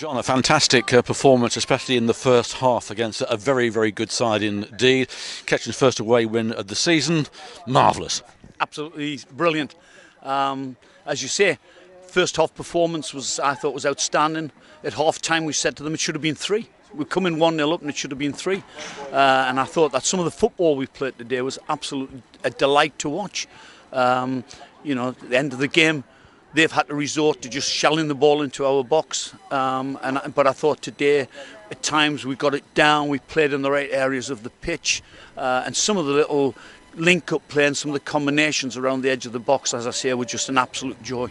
John, a fantastic performance, especially in the first half against a very, very good side indeed. Kettering's first away win of the season. Marvellous. Absolutely brilliant. As you say, first half performance I thought was outstanding. At half time we said to them it should have been 3. We're coming 1-0 up and it should have been 3. And I thought that some of the football we played today was absolutely a delight to watch. At the end of the game, they've had to resort to just shelling the ball into our box. But I thought today, at times, we got it down. We played in the right areas of the pitch. And some of the little link-up play and some of the combinations around the edge of the box, as I say, were just an absolute joy.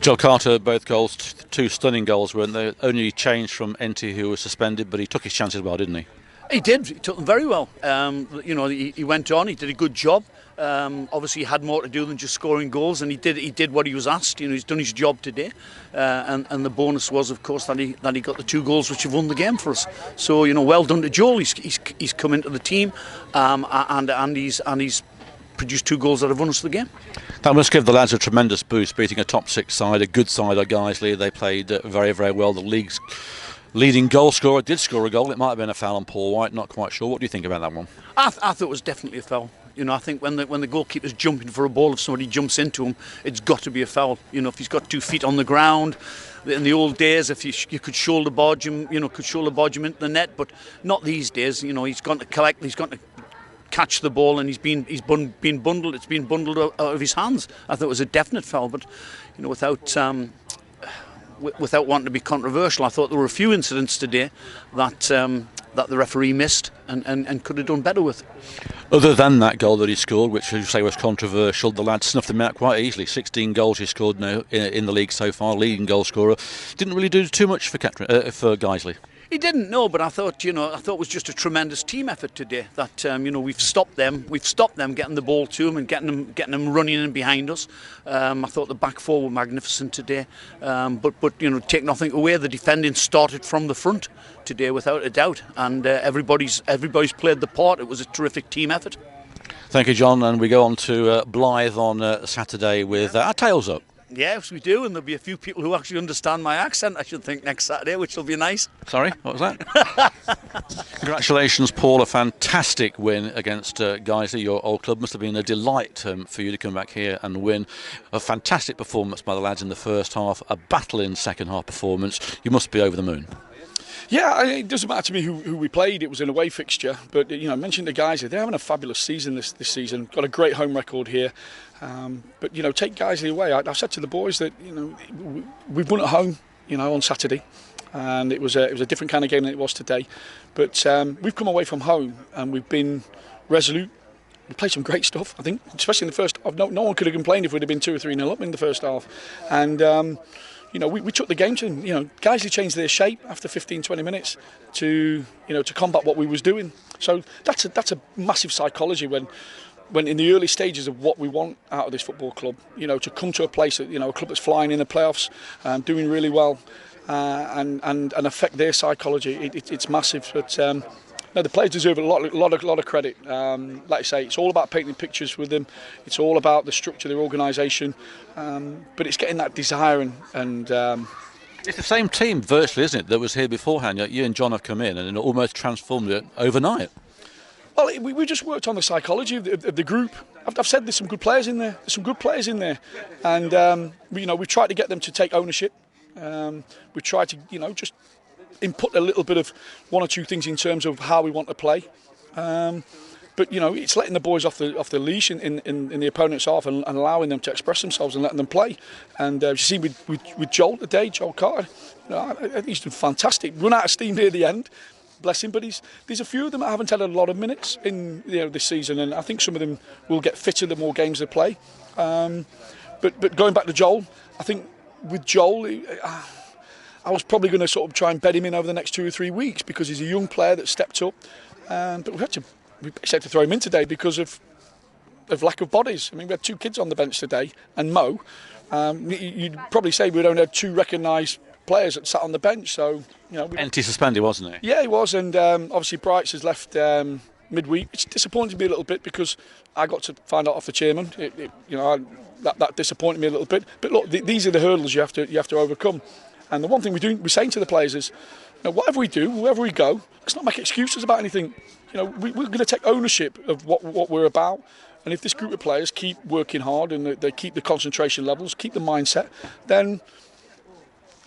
Joel Carter, both goals, 2 stunning goals, weren't they? Only changed from Enty, who was suspended, but he took his chances well, didn't he? He did. He took them very well. He went on. He did a good job. Obviously, he had more to do than just scoring goals, and he did what he was asked. He's done his job today, and the bonus was, of course, that he got the 2 goals which have won the game for us. So well done to Joel. He's come into the team, and he's produced 2 goals that have won us the game. That must give the lads a tremendous boost, beating a top 6 side, a good side at Guiseley. They played very, very well. The league's leading goal scorer did score a goal. It might have been a foul on Paul White, not quite sure. What do you think about that one? I thought it was definitely a foul. I think when the goalkeeper's jumping for a ball, if somebody jumps into him, it's got to be a foul. If he's got 2 feet on the ground, in the old days, if you could shoulder barge him, into the net, but not these days. He's gone to collect, he's gone to catch the ball, and he's been bundled. It's been bundled out of his hands. I thought it was a definite foul, but without wanting to be controversial, I thought there were a few incidents today that the referee missed and could have done better with. Other than that goal that he scored, which you say was controversial, the lad snuffed him out quite easily. 16 goals he scored now in the league so far, leading goal scorer. Didn't really do too much for Guiseley. He didn't, no, but I thought it was just a tremendous team effort today. That we've stopped them getting the ball to them and getting them running in behind us. I thought the back 4 were magnificent today, but take nothing away. The defending started from the front today without a doubt, and everybody's played the part. It was a terrific team effort. Thank you, John, and we go on to Blythe on Saturday with our tails up. Yes, we do, and there'll be a few people who actually understand my accent, I should think, next Saturday, which will be nice. Sorry, what was that? Congratulations, Paul, a fantastic win against Guiseley. Your old club must have been a delight for you to come back here and win. A fantastic performance by the lads in the first half, a battling second half performance. You must be over the moon. Yeah, it doesn't matter to me who we played. It was an away fixture, but I mentioned the guys. They're having a fabulous season this season. Got a great home record here, but take Guiseley away. I said to the boys that we've won at home, on Saturday, and it was a different kind of game than it was today. But we've come away from home and we've been resolute. We played some great stuff, I think, especially in the first half. No one could have complained if we'd have been 2 or 3-0 up in the first half, and. We took the game to them. Guiseley changed their shape after 15-20 minutes to combat what we was doing. So that's a massive psychology when in the early stages of what we want out of this football club, to come to a place that, a club that's flying in the playoffs, doing really well, and affect their psychology. It's massive. But no, the players deserve a lot of credit. Like I say, it's all about painting pictures with them. It's all about the structure of the organisation, but it's getting that desire and. It's the same team virtually, isn't it, that was here beforehand? You and John have come in and almost transformed it overnight. Well, we just worked on the psychology of the group. I've said there's some good players in there. And we tried to get them to take ownership. We tried to just input a little bit of 1 or 2 things in terms of how we want to play, but it's letting the boys off the leash in the opponent's half and allowing them to express themselves and letting them play. And you see with Joel today, Joel Carter, he's done fantastic. Run out of steam near the end, bless him. But there's a few of them that haven't had a lot of minutes in this season, and I think some of them will get fitter the more games they play. But going back to Joel, I think with Joel. I was probably going to sort of try and bed him in over the next 2 or 3 weeks because he's a young player that stepped up. But we basically had to throw him in today because of lack of bodies. I mean, we had 2 kids on the bench today, and Mo. You'd probably say we'd only had 2 recognised players that sat on the bench. So Enty suspended, wasn't he? Yeah, he was, and obviously Brights has left midweek, which disappointed me a little bit because I got to find out off the chairman. That disappointed me a little bit. But look, these are the hurdles you have to overcome. And the one thing we're saying to the players is, whatever we do, wherever we go, let's not make excuses about anything. We're going to take ownership of what we're about. And if this group of players keep working hard and they keep the concentration levels, keep the mindset, then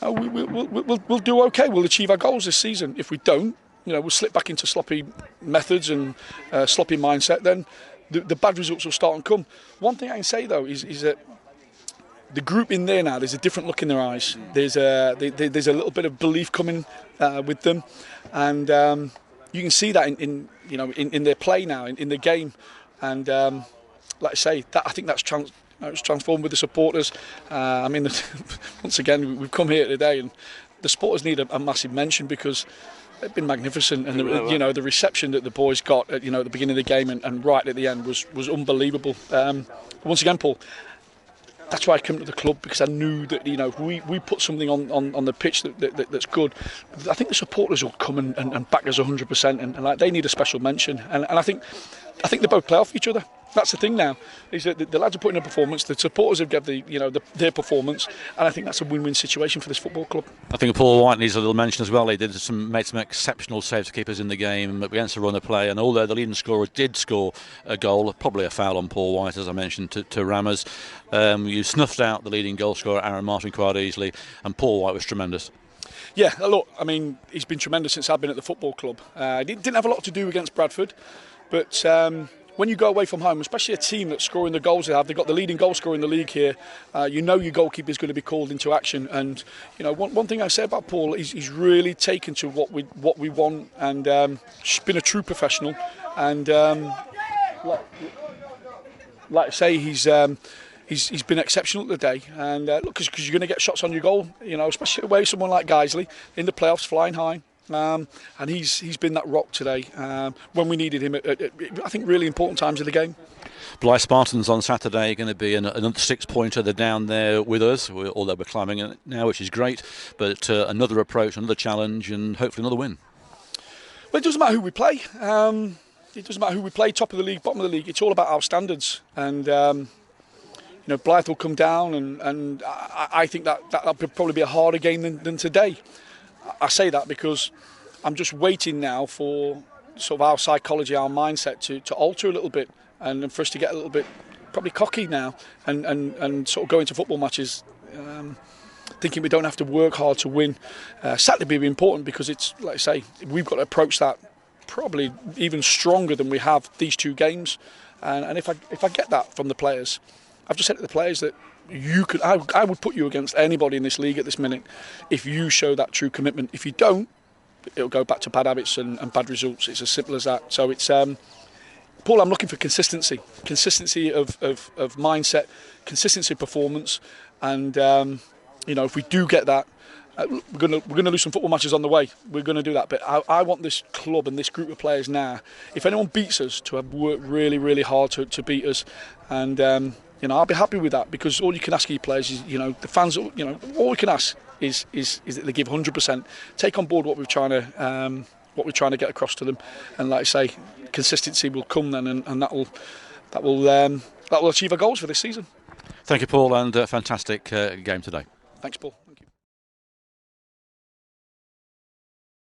we'll do okay. We'll achieve our goals this season. If we don't, we'll slip back into sloppy methods and sloppy mindset, then the bad results will start and come. One thing I can say though is that the group in there now, there's a different look in their eyes. There's a little bit of belief coming with them, and you can see that in their play now, in the game. And like I say, I think that's transformed with the supporters. Once again, we've come here today, and the supporters need a massive mention because they've been magnificent, and the reception that the boys got at the beginning of the game and right at the end was unbelievable. Once again, Paul, that's why I came to the club, because I knew that we put something on the pitch that's good. I think the supporters will come and back us 100%, and like they need a special mention. And I think they both play off each other. That's the thing now, is that the lads are putting in a performance, the supporters have given their performance, and I think that's a win-win situation for this football club. I think Paul White needs a little mention as well. He made some exceptional saves to keepers in the game against the run of play, and although the leading scorer did score a goal, probably a foul on Paul White, as I mentioned to Rammers, you snuffed out the leading goal scorer, Aaron Martin, quite easily, and Paul White was tremendous. Yeah, look, he's been tremendous since I've been at the football club. He didn't have a lot to do against Bradford, but when you go away from home, especially a team that's scoring the goals they've got the leading goal scorer in the league here, your goalkeeper is going to be called into action. And one thing I say about Paul is he's really taken to what we want, and been a true professional. And like I say, he's been exceptional today. And look, because you're going to get shots on your goal, especially away someone like Guiseley in the playoffs, flying high. And he's been that rock today when we needed him at I think really important times of the game. Blythe Spartans on Saturday are going to be another 6-pointer. They're down there with us, although we're climbing it now, which is great. But another approach, another challenge, and hopefully another win. Well, it doesn't matter who we play. It doesn't matter who we play, top of the league, bottom of the league. It's all about our standards. And Blythe will come down, and I think that'll probably be a harder game than today. I say that because I'm just waiting now for sort of our psychology, our mindset to alter a little bit, and for us to get a little bit probably cocky now and sort of go into football matches thinking we don't have to work hard to win. Saturday will be important because it's, like I say, we've got to approach that probably even stronger than we have these two games. And if I get that from the players, I've just said to the players that I would put you against anybody in this league at this minute if you show that true commitment. If you don't, it'll go back to bad habits and bad results. It's as simple as that. So it's Paul, I'm looking for consistency of mindset, consistency of performance, and if we do get that, we're gonna lose some football matches on the way. We're gonna do that, but I want this club and this group of players now, if anyone beats us, to have worked really, really hard to beat us, and I'll be happy with that, because all you can ask of your players is, the fans, all we can ask is that they give 100%, take on board what we're trying to get across to them, and like I say, consistency will come then, and that will achieve our goals for this season. Thank you, Paul, and fantastic game today. Thanks, Paul.